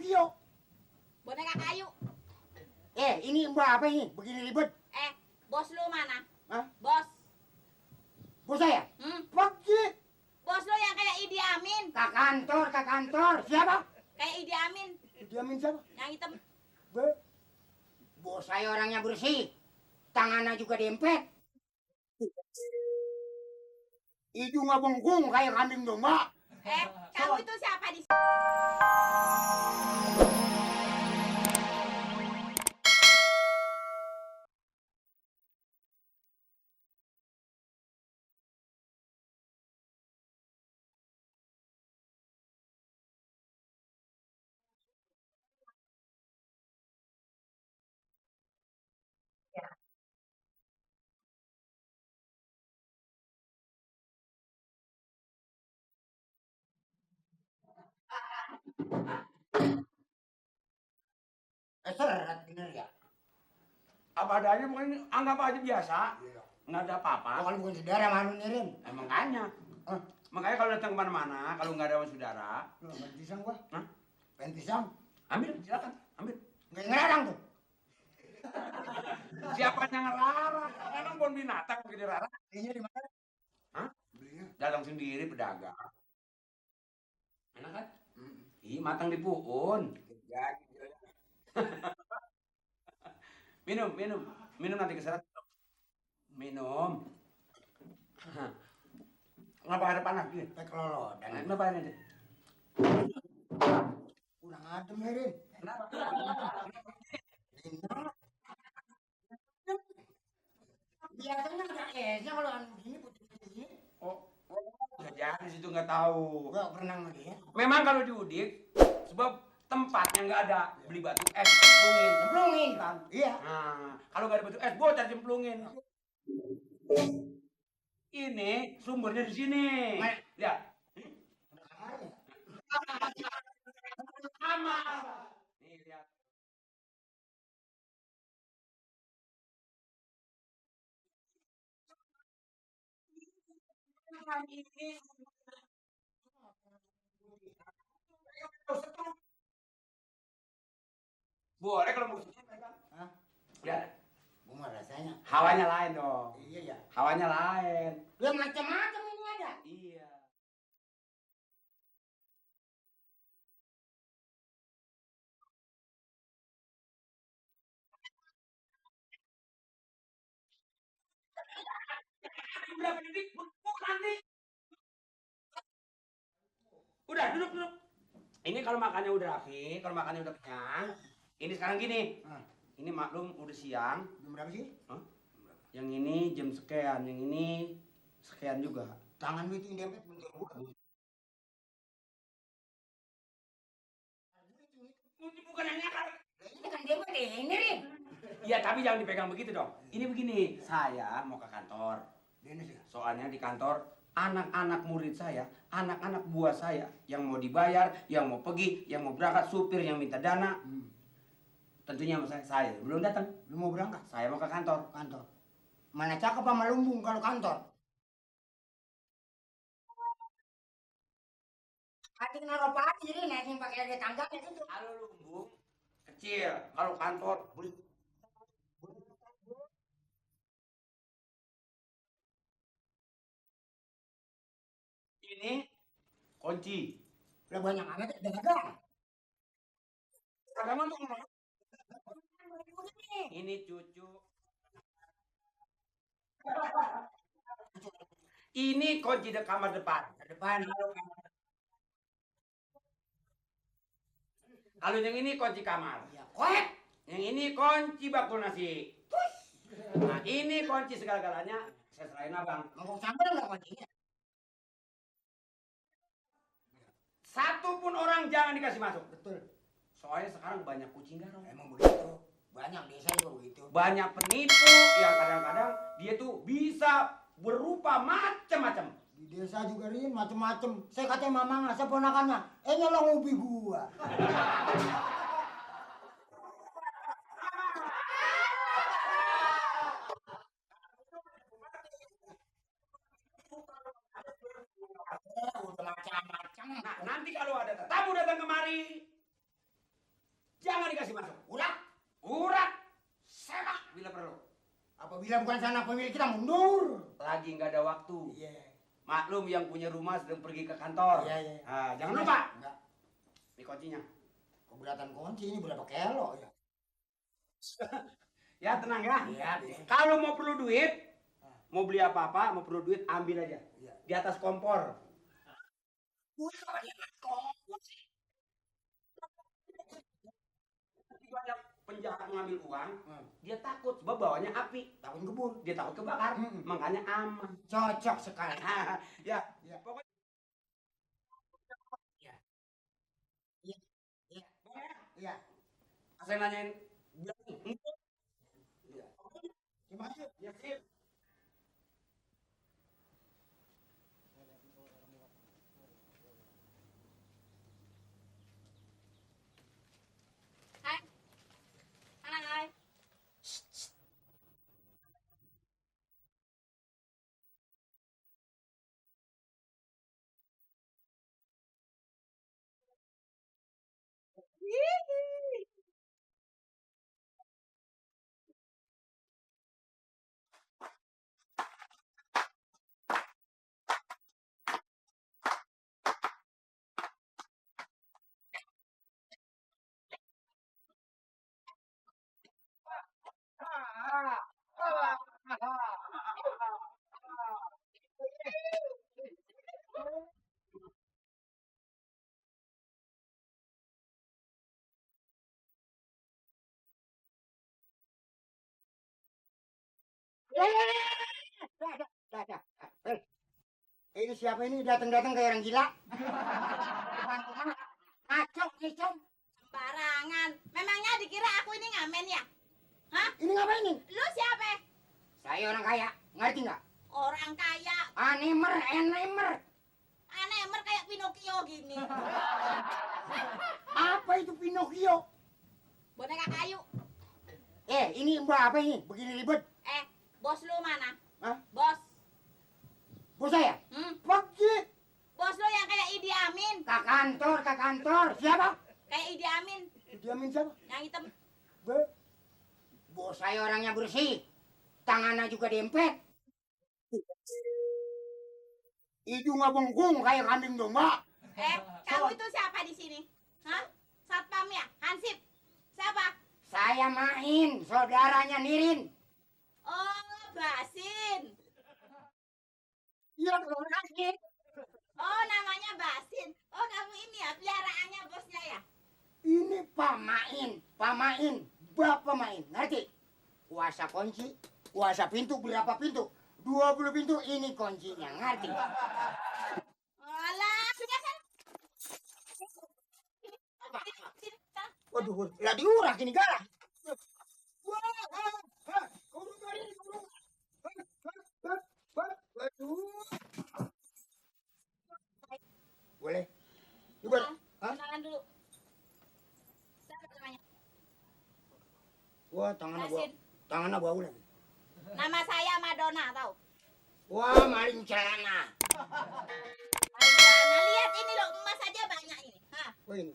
Pinocchio. Boneka kayu. Ini mbak apa ini? Begini ribet. Bos lu mana? Hah? Bos. Bos saya? Pergi. Bos lu yang kayak Idi Amin. Ke kantor. Siapa? Kayak Idi Amin. Idi Amin siapa? Yang hitam. Bos saya orangnya bersih. Tangannya juga dempet. Hidungnya bengkung kayak kambing domba. Kamu itu siapa di Seret bener ya? Apa adanya, pokoknya anggap aja biasa. Iya. Nggak ada apa-apa. Kalau bukan saudara malu nirin. Makanya. Makanya kalau datang kemana-mana, kalau nggak ada sama saudara. Loh, pengen pisang gua. Hah? Pengen pisang. Ambil, silakan. Ambil. Nggak ngelarang tuh. Siapa yang ngelarang? Emang bon binatang begitu rara? Belinya di mana? Hah? Belinya. Datang sendiri pedagang. Enak kan? Ih, matang di puun. Minum nanti keseret. Minum. Ngapa ada panas gini? Kayak kelolo. Dan Kenapa ini? kurang adem nirin. Kenapa? Biasanya ada esnya kalau anu gini putih-putih gini. Oh, bisa jadi situ nggak tahu. Gua pernah sama dia. Memang kalau diudik, sebab tempatnya nggak ada, beli batu es, cemplungin. Cemplungin kan? Iya. Nah, kalau nggak ada batu es, bocor cemplungin. Ini sumbernya di sini. Mana? Lihat. Kamarnya. Kamar. Nih lihat. Ini boleh kalau mau Hah? lihat. Gimana rasanya? Hawanya lain dong. Iya ya. Hawanya lain. Ya macam-macam ini ada. Iya. Berapa detik? Buk nanti. Udah duduk. Ini kalau makannya udah rapi, kalau makannya udah kenyang. Ini sekarang gini. Ini maklum udah siang. Jam berapa sih? Hah? Yang ini jam sekian, yang ini sekian juga. Tangan lu itu yang dempet bentuk gua. Bukan hanya kan. Ini kan dempet ini Rin. Iya, tapi jangan dipegang begitu dong. Ini begini, saya mau ke kantor. Dennis ya? Soalnya di kantor anak-anak murid saya, anak-anak buah saya yang mau dibayar, yang mau pergi, yang mau berangkat, supir yang minta dana. Tentunya sama saya belum datang. Lu mau berangkat? Saya mau ke kantor. Kantor. Mana cakep sama lumbung kalau kantor. Hati kena ropa aja Rin, naikin pakai ada tangga gitu. Kalau lumbung kecil, kalau kantor boleh. Ini kunci. Lah banyak amat dagang. Agama tuh ini cucu. Ini kunci di kamar depan. Depan. Kalau yang ini kunci kamar. Ya, koek. Yang ini kunci bakul nasi. Nah, ini kunci segala-galanya. Saya serahin abang. Mangkok sambal enggak kuncinya? Satu pun orang jangan dikasih masuk. Betul. Soalnya sekarang banyak kucing garong. Emang begitu. Banyak desa juga begitu. Banyak penipu yang kadang-kadang dia tuh bisa berupa macam-macam. Di desa juga Rin macem-macem. Saya katanya mamang saya ponakannya. Nyolong ubi gua. Udah macam-macam. Nah, nanti kalau ada tamu datang kemari, Jangan dikasih masuk. Udah. Urat. Serak bila perlu. Apabila bukan sana pemilik kita mundur. Lagi nggak ada waktu. Iya. Maklum yang punya rumah sedang pergi ke kantor. Iya, iya. Ah, jangan lupa. Enggak. Ini kuncinya. Keberatan kunci ini berapa kilo ya? Ya tenang ya. Iya, iya. Kalau mau perlu duit, mau beli apa-apa, mau perlu duit, ambil aja. Iya. Di atas kompor. Ketika penjahat mengambil uang, dia takut sebab bawanya api. Tahun kebun. Dia takut kebakar, makanya aman. Cocok sekali. Ya, Iya. pokoknya. Iya. Iya. Iya. Iya. Saya nanyain, bilang, "Enggak." Iya. Terima kasih. Ya, sip. Hai. Hai. Dah. Ini siapa ini datang-datang kayak orang gila? Bukan. Acok nih, Com. Sembarangan. Memangnya dikira aku ini ngamen ya? Hah? Ini ngapain nih? Lu siapa? Saya orang kaya, ngerti nggak? Orang kaya. Animer, enemer. Aneh emer kayak Pinocchio gini. Apa itu Pinocchio? Boneka kayu. Ini mbak apa ini? Begini ribet. Bos lu mana? Hah? Bos. Bos saya? Pergi Bos lu yang kayak Idi Amin. ke kantor. Siapa? Kayak Idi Amin. Diamin siapa? Yang hitam. Bos saya orangnya bersih. Tangannya juga dempet. Hidungnya bengkung kayak kambing domba. Kamu itu siapa di sini? Hah? Satpam ya? Hansip? Siapa? Saya Main, saudaranya Nirin. Oh, Basin. Iya, orang sakit. Oh, namanya Basin. Oh, kamu ini ya, peliharaannya bosnya ya? Ini Pak Main, Bapak Main, ngerti? Kuasa kunci, kuasa pintu, berapa pintu? 20 pintu, ini kuncinya, ngerti? Alah, sudah kan? Waduh, lah diurak ini galak. Boleh? Juga. Hah? Kenalan dulu. Siapa namanya? Wah, tangannya bau. Basin. Tangannya bau lagi. Nama saya Madonna, tahu? Wah, maling celana. Nah, lihat ini loh, emas aja banyak ini. Hah? Wah, ini.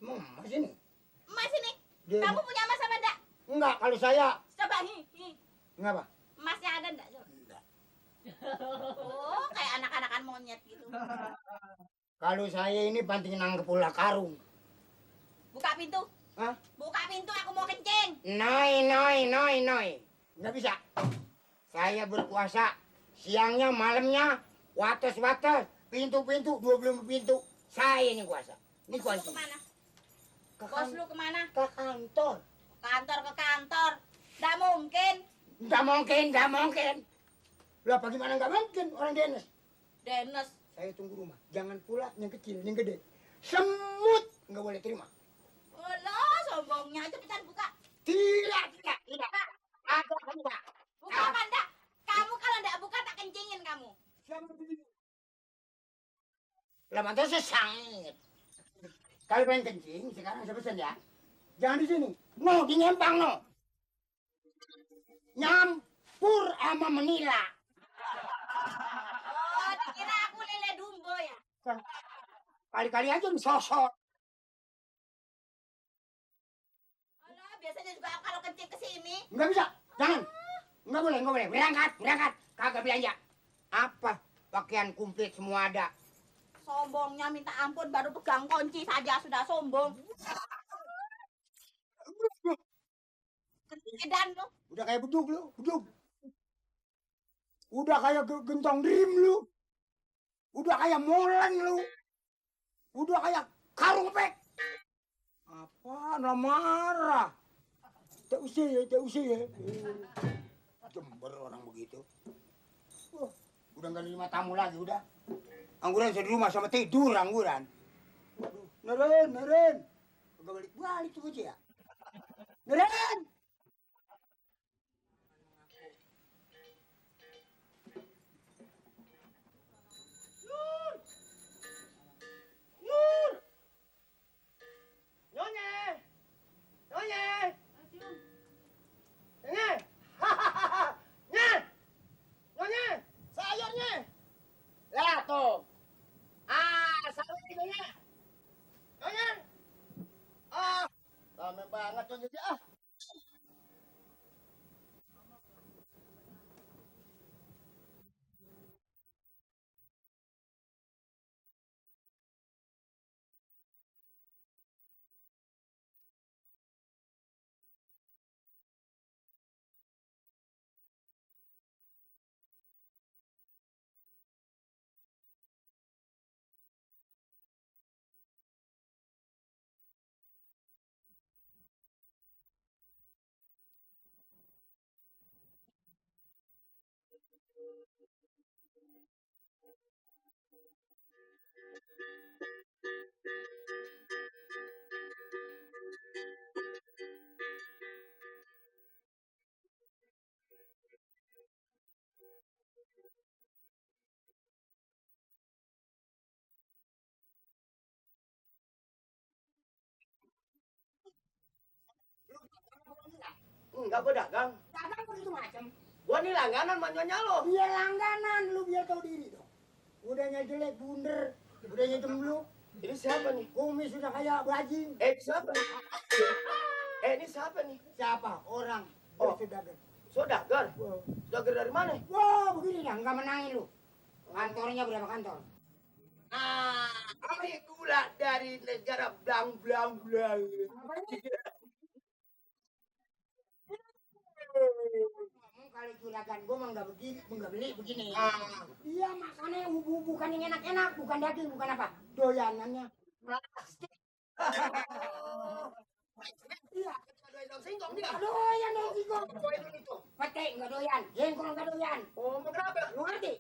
Emang emas ini? Emas ini? Dia- Kamu punya emas apa enggak? Enggak, kalau saya. Coba nih. Enggak, Pak. Emasnya ada enggak? Coba. Enggak. Oh, kayak anak-anakan monyet gitu. Kalau saya ini banting nangkep pula karung. Buka pintu. Hah? Buka pintu, aku mau kencing. Noi. Nggak bisa. Saya berkuasa. Siangnya, malamnya, wates, pintu-pintu, 20 pintu. Saya ini kuasa. Ini Bos lu kunci. kemana? Ke Bos lu kemana? ke kantor. Ke kantor. Nggak mungkin. Nggak mungkin. Lah bagaimana nggak mungkin orang Dennis? Dennis. Saya tunggu rumah. Jangan pula yang kecil, yang gede. Semut nggak boleh terima. Oh, sombongnya. Cepetan buka. Tidak. Aku akan buka. Buka apa enggak? Kamu kalau enggak buka tak kencingin kamu. Lah mantu sesangit. Kalau pengen kencing, sekarang saya pesan ya. Jangan di sini. No, di Nyempang no. Nyampur sama menila. Oh, dikira aku lele dumbo ya? Kali-kali aja disosot. biasanya juga kalau kencing ke sini. Nggak bisa, jangan. Nggak boleh, nggak boleh. Berangkat, berangkat. Kagak belanja. Apa? Pakaian komplit semua ada. Sombongnya minta ampun, baru pegang kunci saja sudah sombong. Edan lu. Udah kayak bedug lu, bedug. Udah kayak gentong dream lu. Udah kayak molen lu. Udah kayak karung pek. Apa? Nggak marah. Tak usah ya, tak usah ya. Jember orang begitu. Udah nggak nerima tamu lagi, udah. Angguran saya di rumah sama tidur, angguran. Waduh, Neren, Neren. Udah balik-balik tuh aja ya. Neren! Nyonya! Nyonya! Nyonya! Nye! Nyonya! Sayurnya! Lah tuh. Sayurnya Nyonya. Nyonya! Rame banget Nyonya. Enggak, gua dagang. Dagang begitu macam. Gua nih langganan sama Nyonya lo. Dia langganan, lu biar tahu diri dong. Udahnya jelek, bunder. Udahnya jembluk. Ini siapa nih? Kumis sudah kayak bajing. Siapa nih? Ini siapa nih? Siapa? Orang. Oh. Saudagar. Saudagar? Wow. Saudagar dari mana? Wah, begini dah, nggak menangin lu. Kantornya berapa kantor? Kami gula dari negara blang blang blang. Ngomong kali juragan gua mah nggak begini, nggak beli begini. Iya, makannya bukan yang enak-enak, bukan daging, bukan apa. Doyanannya plastik. Iya. Daun singkong dia. Nggak doyan dong singkong. Doyan itu. Pete nggak doyan, jengkol nggak doyan. Oh, mau kenapa? Lu ngerti?